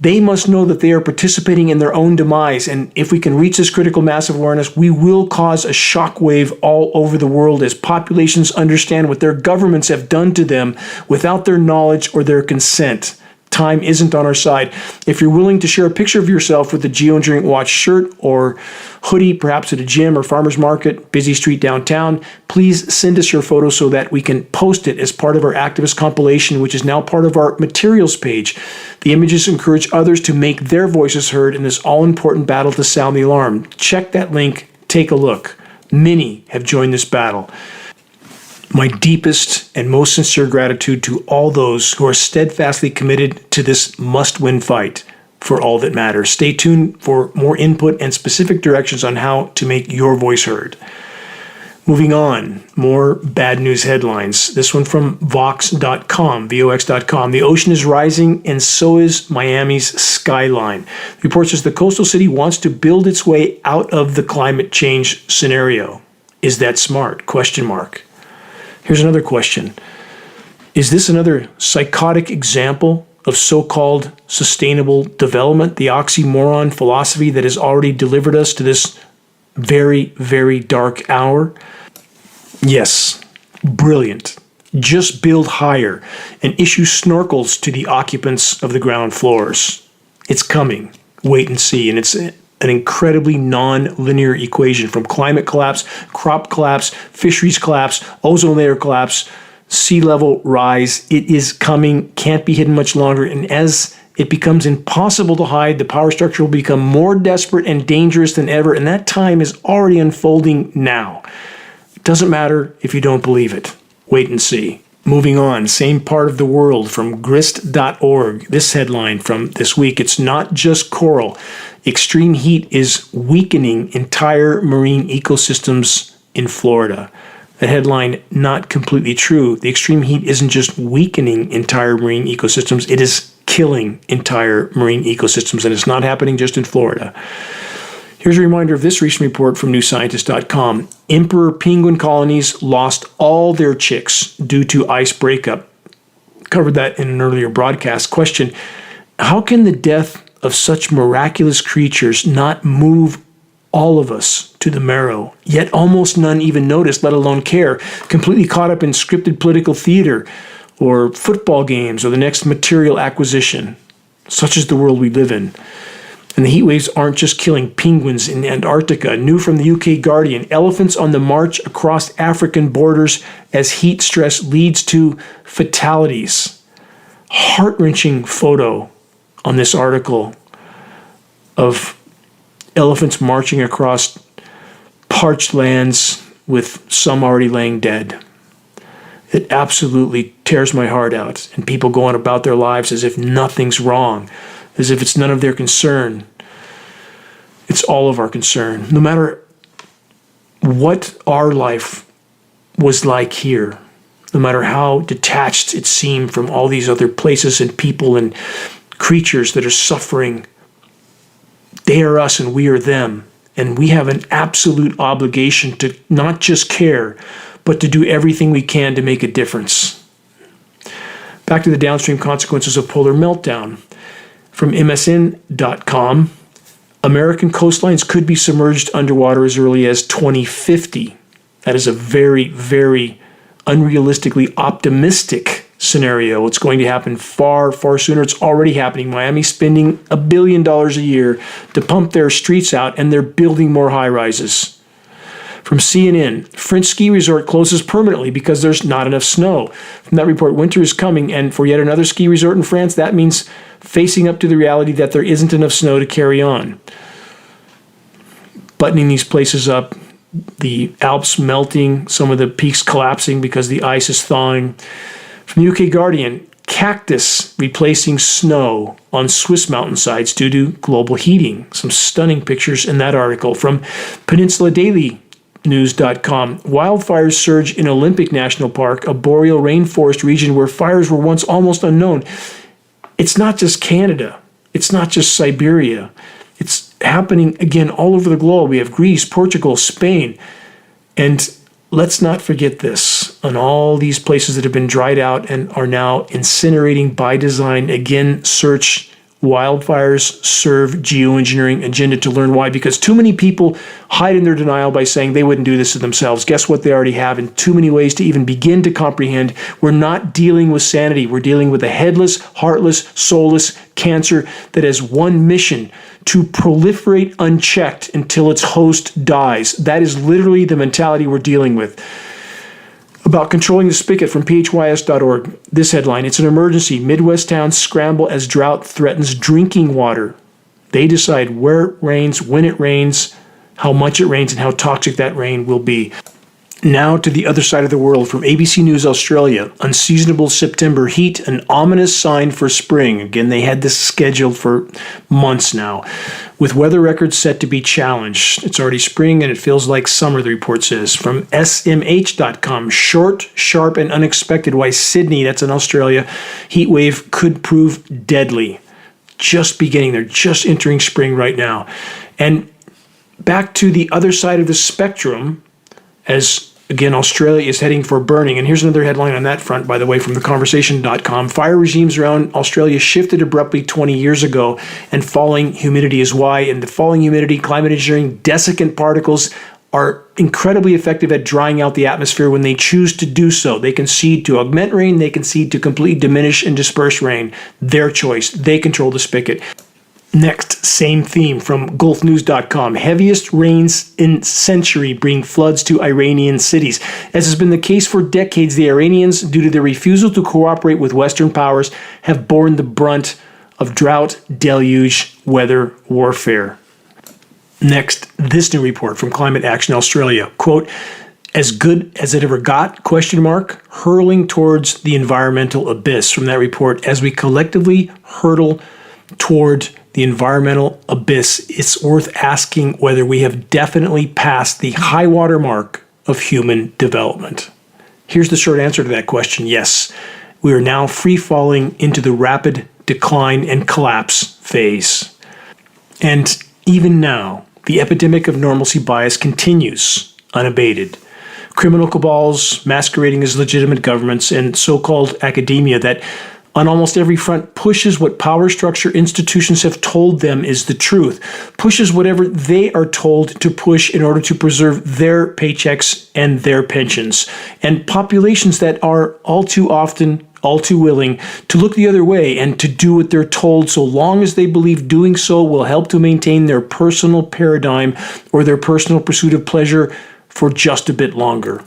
They must know that they are participating in their own demise, and if we can reach this critical mass of awareness, we will cause a shockwave all over the world as populations understand what their governments have done to them without their knowledge or their consent. Time isn't on our side. If you're willing to share a picture of yourself with the Geoengineering Watch shirt or hoodie, perhaps at a gym or farmer's market, busy street downtown, please send us your photo so that we can post it as part of our activist compilation, which is now part of our materials page. The images encourage others to make their voices heard in this all-important battle to sound the alarm. Check that link. Take a look. Many have joined this battle. My deepest and most sincere gratitude to all those who are steadfastly committed to this must-win fight for all that matters. Stay tuned for more input and specific directions on how to make your voice heard. Moving on, more bad news headlines. This one from Vox.com, VOX.com. The ocean is rising and so is Miami's skyline. The report says the coastal city wants to build its way out of the climate change scenario. Is that smart? Question mark. Here's another question. Is this another psychotic example of so-called sustainable development, the oxymoron philosophy that has already delivered us to this very, very dark hour? Yes, brilliant. Just build higher and issue snorkels to the occupants of the ground floors. It's coming. Wait and see. And it's an incredibly non-linear equation from climate collapse, crop collapse, fisheries collapse, ozone layer collapse, sea level rise. It is coming, can't be hidden much longer. And as it becomes impossible to hide, the power structure will become more desperate and dangerous than ever. And that time is already unfolding now. It doesn't matter if you don't believe it. Wait and see. Moving on, same part of the world from grist.org. This headline from this week, it's not just coral. Extreme heat is weakening entire marine ecosystems in Florida. The headline, not completely true. The extreme heat isn't just weakening entire marine ecosystems, it is killing entire marine ecosystems, and it's not happening just in Florida. Here's a reminder of this recent report from newscientist.com. Emperor penguin colonies lost all their chicks due to ice breakup. Covered that in an earlier broadcast. Question, how can the death of such miraculous creatures not move all of us to the marrow? Yet almost none even notice, let alone care, completely caught up in scripted political theater or football games or the next material acquisition. Such is the world we live in. And the heat waves aren't just killing penguins in Antarctica. New from the UK Guardian, elephants on the march across African borders as heat stress leads to fatalities. Heart-wrenching photo on this article of elephants marching across parched lands with some already laying dead. It absolutely tears my heart out. And people go on about their lives as if nothing's wrong, as if it's none of their concern. It's all of our concern. No matter what our life was like here, no matter how detached it seemed from all these other places and people and creatures that are suffering. They are us and we are them. And we have an absolute obligation to not just care, but to do everything we can to make a difference. Back to the downstream consequences of polar meltdown. From MSN.com, American coastlines could be submerged underwater as early as 2050. That is a very, very unrealistically optimistic scenario. It's going to happen far, far sooner. It's already happening. Miami's spending $1 billion a year to pump their streets out, and they're building more high-rises. From CNN, French ski resort closes permanently because there's not enough snow. From that report, winter is coming, and for yet another ski resort in France, that means facing up to the reality that there isn't enough snow to carry on. Buttoning these places up, the Alps melting, some of the peaks collapsing because the ice is thawing. From the UK Guardian, cactus replacing snow on Swiss mountainsides due to global heating. Some stunning pictures in that article. From PeninsulaDailyNews.com, wildfires surge in Olympic National Park, a boreal rainforest region where fires were once almost unknown. It's not just Canada. It's not just Siberia. It's happening again all over the globe. We have Greece, Portugal, Spain. And let's not forget this. On all these places that have been dried out and are now incinerating by design, again, search wildfires serve geoengineering agenda to learn why. Because too many people hide in their denial by saying they wouldn't do this to themselves. Guess what? They already have in too many ways to even begin to comprehend. We're not dealing with sanity. We're dealing with a headless, heartless, soulless cancer that has one mission: to proliferate unchecked until its host dies. That is literally the mentality we're dealing with. About controlling the spigot from phys.org, this headline: it's an emergency. Midwest towns scramble as drought threatens drinking water. They decide where it rains, when it rains, how much it rains, and how toxic that rain will be. Now to the other side of the world, from ABC News Australia, unseasonable September heat, an ominous sign for spring. Again, they had this scheduled for months now, with weather records set to be challenged. It's already spring and it feels like summer, the report says. From SMH.com, short, sharp, and unexpected, why Sydney, that's in Australia, heat wave could prove deadly. Just beginning, they're just entering spring right now. And back to the other side of the spectrum, as again, Australia is heading for burning. And here's another headline on that front, by the way, from theconversation.com. Fire regimes around Australia shifted abruptly 20 years ago, and falling humidity is why. And the falling humidity, climate engineering, desiccant particles are incredibly effective at drying out the atmosphere when they choose to do so. They can seed to augment rain. They can seed to completely diminish and disperse rain. Their choice. They control the spigot. Next, same theme from GulfNews.com. Heaviest rains in century bring floods to Iranian cities. As has been the case for decades, the Iranians, due to their refusal to cooperate with Western powers, have borne the brunt of drought, deluge, weather warfare. Next, this new report from Climate Action Australia. Quote, as good as it ever got, ? Hurling towards the environmental abyss. From that report, as we collectively hurtle toward the environmental abyss, it's worth asking whether we have definitely passed the high water mark of human development. Here's the short answer to that question: yes. We are now free falling into the rapid decline and collapse phase. And even now, the epidemic of normalcy bias continues unabated. Criminal cabals masquerading as legitimate governments and so-called academia that on almost every front pushes what power structure institutions have told them is the truth, pushes whatever they are told to push in order to preserve their paychecks and their pensions. And populations that are all too often, all too willing to look the other way and to do what they're told, so long as they believe doing so will help to maintain their personal paradigm or their personal pursuit of pleasure for just a bit longer.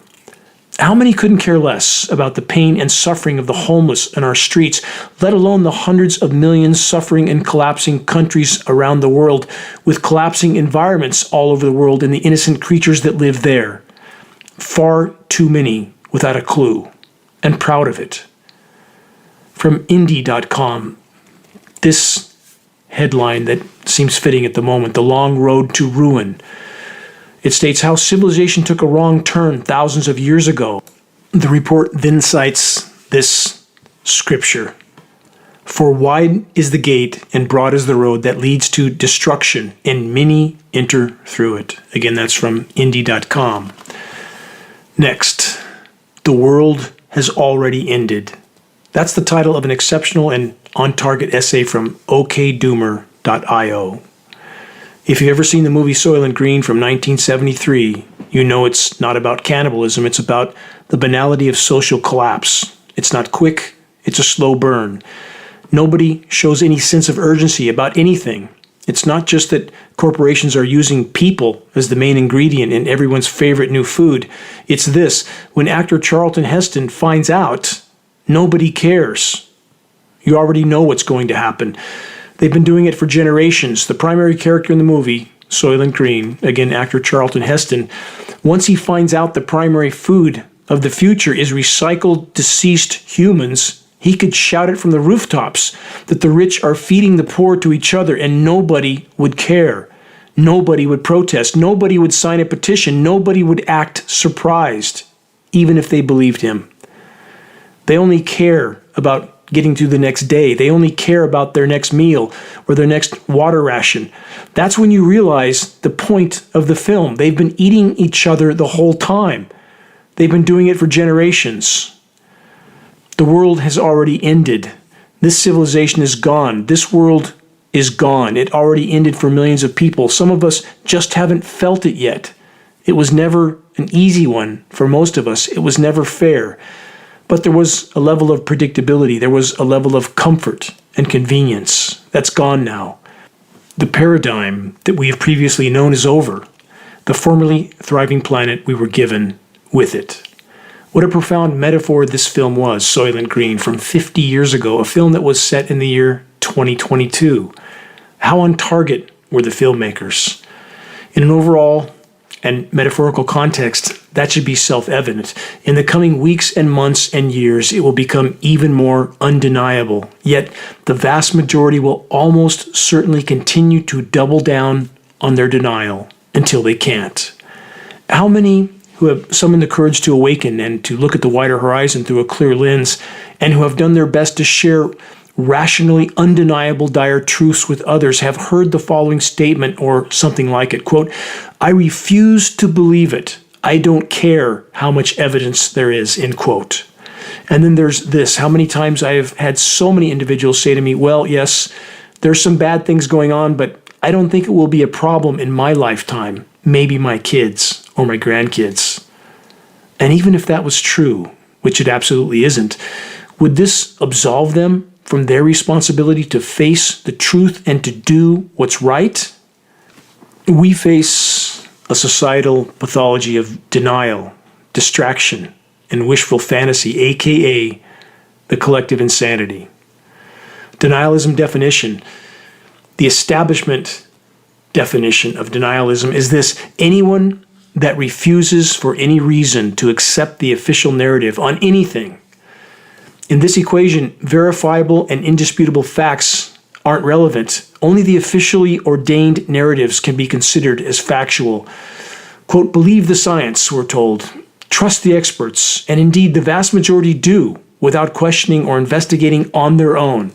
How many couldn't care less about the pain and suffering of the homeless in our streets, let alone the hundreds of millions suffering in collapsing countries around the world, with collapsing environments all over the world and the innocent creatures that live there? Far too many without a clue, and proud of it. From Indie.com, this headline that seems fitting at the moment: the long road to ruin. It states how civilization took a wrong turn thousands of years ago. The report then cites this scripture: For wide is the gate and broad is the road that leads to destruction, and many enter through it. Again, that's from Indy.com. Next, the world has already ended. That's the title of an exceptional and on-target essay from okdoomer.io. If you've ever seen the movie Soylent Green from 1973, you know it's not about cannibalism, it's about the banality of social collapse. It's not quick, it's a slow burn. Nobody shows any sense of urgency about anything. It's not just that corporations are using people as the main ingredient in everyone's favorite new food. It's this: when actor Charlton Heston finds out, nobody cares. You already know what's going to happen. They've been doing it for generations. The primary character in the movie, Soylent Green, again, actor Charlton Heston, once he finds out the primary food of the future is recycled deceased humans, he could shout it from the rooftops that the rich are feeding the poor to each other, and nobody would care. Nobody would protest. Nobody would sign a petition. Nobody would act surprised, even if they believed him. They only care about getting through the next day. They only care about their next meal or their next water ration. That's when you realize the point of the film. They've been eating each other the whole time. They've been doing it for generations. The world has already ended. This civilization is gone. This world is gone. It already ended for millions of people. Some of us just haven't felt it yet. It was never an easy one for most of us. It was never fair. But there was a level of predictability. There was a level of comfort and convenience. That's gone now. The paradigm that we have previously known is over. The formerly thriving planet we were given with it. What a profound metaphor this film was, Soylent Green, from 50 years ago, a film that was set in the year 2022. How on target were the filmmakers? In an overall and metaphorical context, that should be self-evident. In the coming weeks and months and years, it will become even more undeniable. Yet, the vast majority will almost certainly continue to double down on their denial until they can't. How many who have summoned the courage to awaken and to look at the wider horizon through a clear lens, and who have done their best to share rationally undeniable dire truths with others, have heard the following statement or something like it, quote, "I refuse to believe it. I don't care how much evidence there is," end quote. And then there's this: how many times I have had so many individuals say to me, well, yes, there's some bad things going on, but I don't think it will be a problem in my lifetime, maybe my kids or my grandkids. And even if that was true, which it absolutely isn't, would this absolve them from their responsibility to face the truth and to do what's right? We face a societal pathology of denial, distraction, and wishful fantasy, aka the collective insanity. Denialism definition. The establishment definition of denialism is this: anyone that refuses for any reason to accept the official narrative on anything. In this equation, verifiable and indisputable facts aren't relevant. Only the officially ordained narratives can be considered as factual. Quote, "Believe the science," we're told. Trust the experts, and indeed the vast majority do, without questioning or investigating on their own.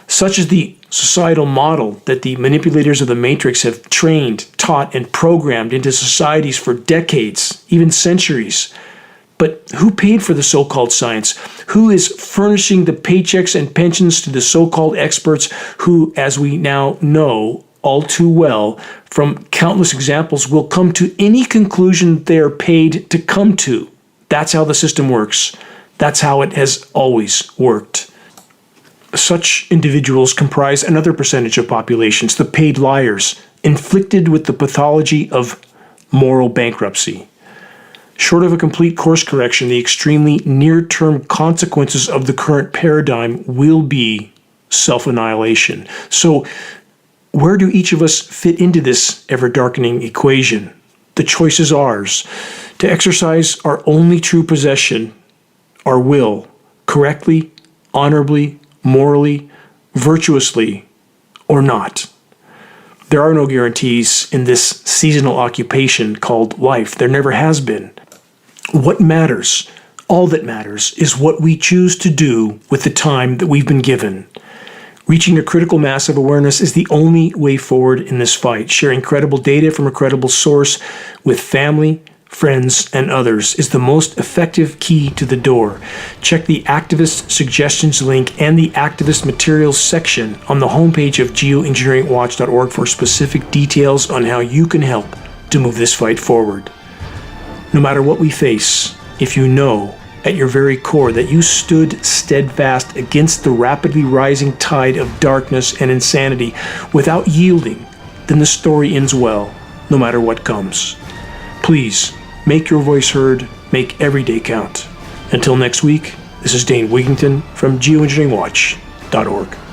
Such is the societal model that the manipulators of the Matrix have trained, taught, and programmed into societies for decades, even centuries. But who paid for the so-called science? Who is furnishing the paychecks and pensions to the so-called experts who, as we now know all too well from countless examples, will come to any conclusion they are paid to come to? That's how the system works. That's how it has always worked. Such individuals comprise another percentage of populations, the paid liars, inflicted with the pathology of moral bankruptcy. Short of a complete course correction, the extremely near-term consequences of the current paradigm will be self-annihilation. So, where do each of us fit into this ever-darkening equation? The choice is ours: to exercise our only true possession, our will, correctly, honorably, morally, virtuously, or not. There are no guarantees in this seasonal occupation called life. There never has been. What matters, all that matters, is what we choose to do with the time that we've been given. Reaching a critical mass of awareness is the only way forward in this fight. Sharing credible data from a credible source with family, friends, and others is the most effective key to the door. Check the Activist Suggestions link and the Activist Materials section on the homepage of geoengineeringwatch.org for specific details on how you can help to move this fight forward. No matter what we face, if you know at your very core that you stood steadfast against the rapidly rising tide of darkness and insanity without yielding, then the story ends well, no matter what comes. Please, make your voice heard, make every day count. Until next week, this is Dane Wigington from geoengineeringwatch.org.